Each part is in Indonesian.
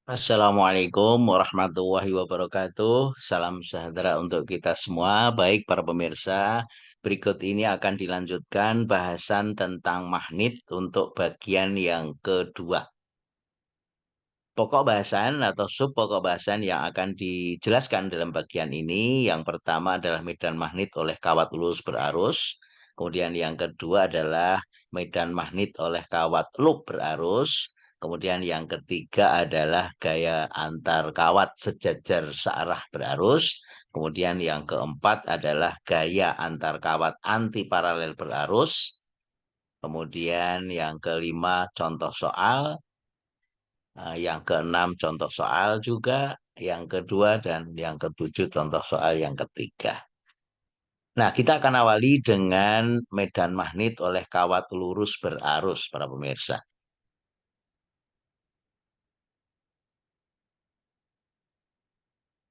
Assalamualaikum warahmatullahi wabarakatuh. Salam sejahtera untuk kita semua. Baik, para pemirsa, berikut ini akan dilanjutkan bahasan tentang magnet untuk bagian yang kedua. Pokok bahasan atau sub pokok bahasan yang akan dijelaskan dalam bagian ini, yang pertama adalah medan magnet oleh kawat lurus berarus. Kemudian yang kedua adalah medan magnet oleh kawat loop berarus. Kemudian yang ketiga adalah gaya antar kawat sejajar searah berarus. Kemudian yang keempat adalah gaya antar kawat anti paralel berarus. Kemudian yang kelima contoh soal. Yang keenam contoh soal juga, yang kedua dan yang ketujuh contoh soal yang ketiga. Nah, kita akan awali dengan medan magnet oleh kawat lurus berarus, para pemirsa.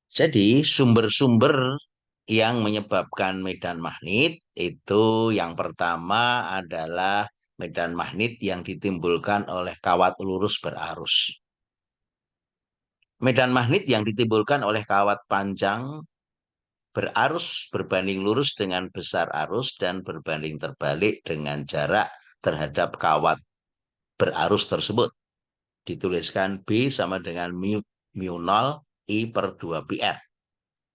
Jadi, sumber-sumber yang menyebabkan medan magnet itu yang pertama adalah medan magnet yang ditimbulkan oleh kawat lurus berarus. Medan magnet yang ditimbulkan oleh kawat panjang berarus berbanding lurus dengan besar arus dan berbanding terbalik dengan jarak terhadap kawat berarus tersebut. Dituliskan B sama dengan mu 0 I per 2 PR.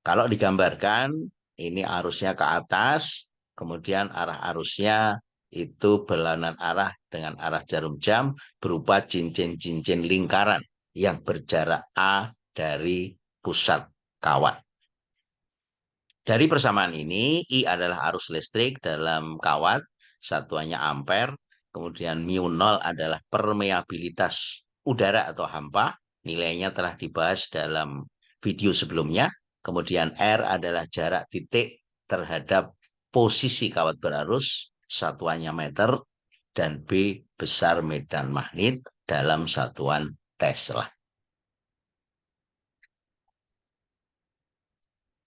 Kalau digambarkan, ini arusnya ke atas, kemudian arah arusnya itu berlawanan arah dengan arah jarum jam berupa cincin-cincin lingkaran yang berjarak A dari pusat kawat. Dari persamaan ini, I adalah arus listrik dalam kawat, satuannya ampere, kemudian mu 0 adalah permeabilitas udara atau hampa, nilainya telah dibahas dalam video sebelumnya, kemudian R adalah jarak titik terhadap posisi kawat berarus, satuannya meter, dan B besar medan magnet dalam satuan Tesla.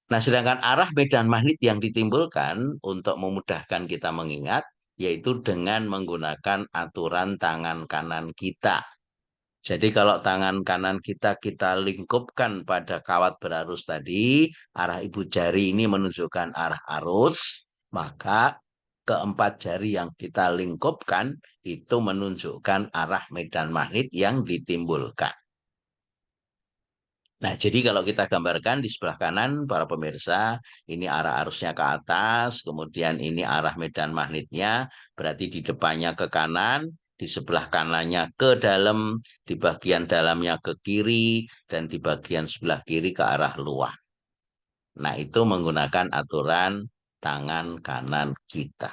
Nah, sedangkan arah medan magnet yang ditimbulkan untuk memudahkan kita mengingat, yaitu dengan menggunakan aturan tangan kanan kita. Jadi kalau tangan kanan kita lingkupkan pada kawat berarus tadi, arah ibu jari ini menunjukkan arah arus, maka keempat jari yang kita lingkupkan itu menunjukkan arah medan magnet yang ditimbulkan. Nah, jadi kalau kita gambarkan di sebelah kanan, para pemirsa, ini arah arusnya ke atas, kemudian ini arah medan magnetnya, berarti di depannya ke kanan, di sebelah kanannya ke dalam, di bagian dalamnya ke kiri, dan di bagian sebelah kiri ke arah luar. Nah, itu menggunakan aturan tangan kanan kita.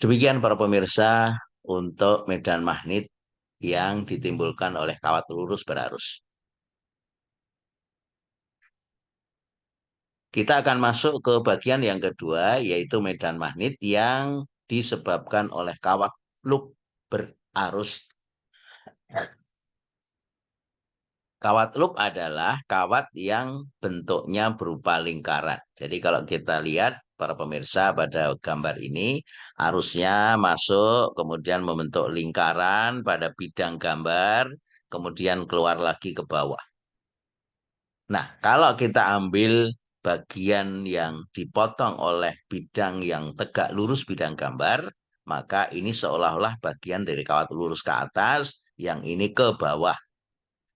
Demikian para pemirsa untuk medan magnet yang ditimbulkan oleh kawat lurus berarus. Kita akan masuk ke bagian yang kedua, yaitu medan magnet yang disebabkan oleh kawat loop berarus. Kawat loop adalah kawat yang bentuknya berupa lingkaran. Jadi kalau kita lihat, para pemirsa, pada gambar ini, arusnya masuk, kemudian membentuk lingkaran pada bidang gambar, kemudian keluar lagi ke bawah. Nah, kalau kita ambil bagian yang dipotong oleh bidang yang tegak lurus bidang gambar, maka ini seolah-olah bagian dari kawat lurus ke atas, yang ini ke bawah.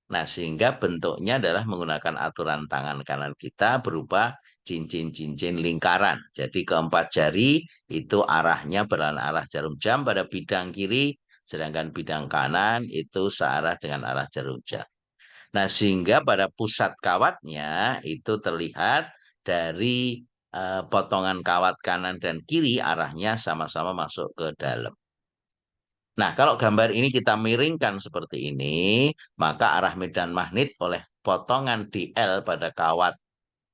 Nah, sehingga bentuknya adalah menggunakan aturan tangan kanan kita berupa cincin-cincin lingkaran. Jadi keempat jari itu arahnya berlawanan arah jarum jam pada bidang kiri, sedangkan bidang kanan itu searah dengan arah jarum jam. Nah, sehingga pada pusat kawatnya itu terlihat dari potongan kawat kanan dan kiri arahnya sama-sama masuk ke dalam. Nah, kalau gambar ini kita miringkan seperti ini, maka arah medan magnet oleh potongan DL pada kawat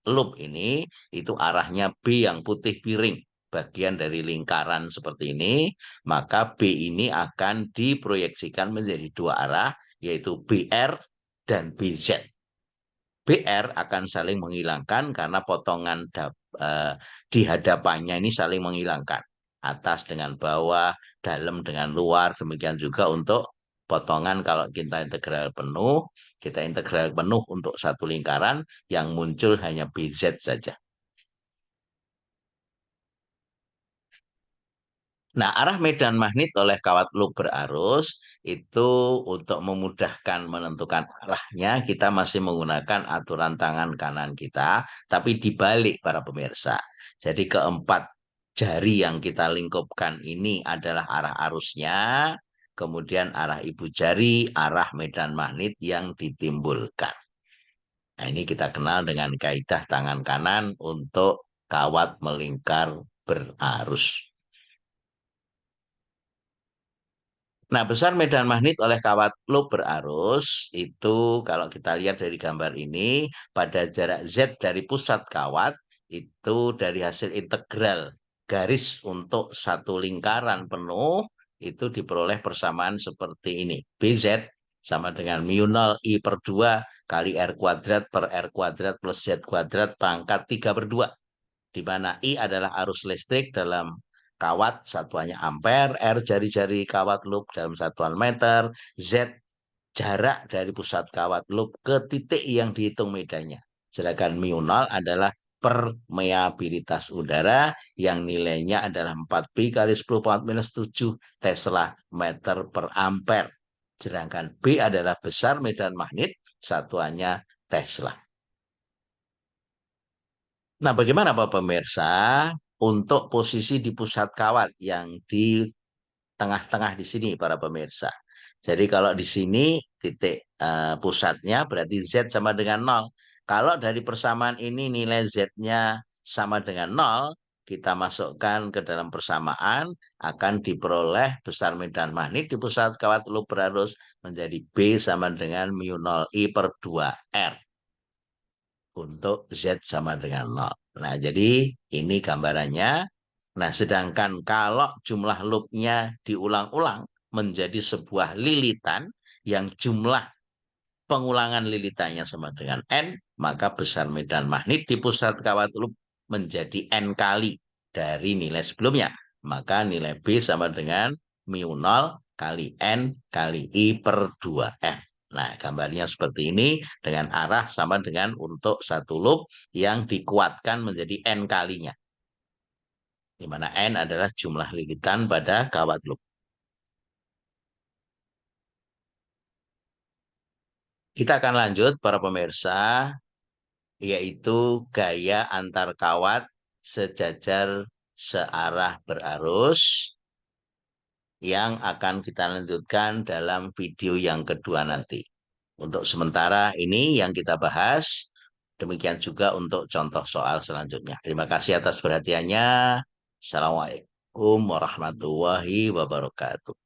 loop ini, itu arahnya B yang putih piring, bagian dari lingkaran seperti ini, maka B ini akan diproyeksikan menjadi dua arah, yaitu BR dan BZ. BR akan saling menghilangkan karena potongan di hadapannya ini saling menghilangkan. Atas dengan bawah, dalam dengan luar, demikian juga untuk potongan kalau kita integral penuh untuk satu lingkaran, yang muncul hanya BZ saja. Nah, arah medan magnet oleh kawat loop berarus itu untuk memudahkan menentukan arahnya, kita masih menggunakan aturan tangan kanan kita, tapi dibalik para pemirsa. Jadi keempat jari yang kita lingkupkan ini adalah arah arusnya, kemudian arah ibu jari, arah medan magnet yang ditimbulkan. Nah, ini kita kenal dengan kaidah tangan kanan untuk kawat melingkar berarus. Nah, besar medan magnet oleh kawat loop berarus itu kalau kita lihat dari gambar ini, pada jarak Z dari pusat kawat itu dari hasil integral garis untuk satu lingkaran penuh itu diperoleh persamaan seperti ini. BZ sama dengan mu 0 I per 2 kali R kuadrat per R kuadrat plus Z kuadrat pangkat 3 per 2, di mana I adalah arus listrik dalam kawat satuannya ampere, R jari-jari kawat loop dalam satuan meter, Z jarak dari pusat kawat loop ke titik yang dihitung medannya. Sedangkan mu 0 adalah permeabilitas udara yang nilainya adalah 4 pi kali 10 power minus 7 Tesla meter per ampere. Sedangkan B adalah besar medan magnet, satuannya Tesla. Nah, bagaimana Pak pemirsa untuk posisi di pusat kawat yang di tengah-tengah di sini para pemirsa? Jadi kalau di sini titik pusatnya berarti Z sama dengan 0. Kalau dari persamaan ini nilai Z-nya sama dengan 0, kita masukkan ke dalam persamaan, akan diperoleh besar medan magnet di pusat kawat loop berarus menjadi B sama dengan mu 0 I per 2R. Untuk Z sama dengan 0. Nah, jadi ini gambarannya. Nah, sedangkan kalau jumlah loopnya diulang-ulang menjadi sebuah lilitan yang jumlah pengulangan lilitannya sama dengan N, maka besar medan magnet di pusat kawat loop menjadi N kali dari nilai sebelumnya. Maka nilai B sama dengan mu 0 kali N kali I per 2N. Nah, gambarnya seperti ini dengan arah sama dengan untuk satu loop yang dikuatkan menjadi N kalinya, di mana N adalah jumlah lilitan pada kawat loop. Kita akan lanjut para pemirsa, yaitu gaya antar kawat sejajar searah berarus yang akan kita lanjutkan dalam video yang kedua nanti. Untuk sementara ini yang kita bahas, demikian juga untuk contoh soal selanjutnya. Terima kasih atas perhatiannya. Assalamualaikum warahmatullahi wabarakatuh.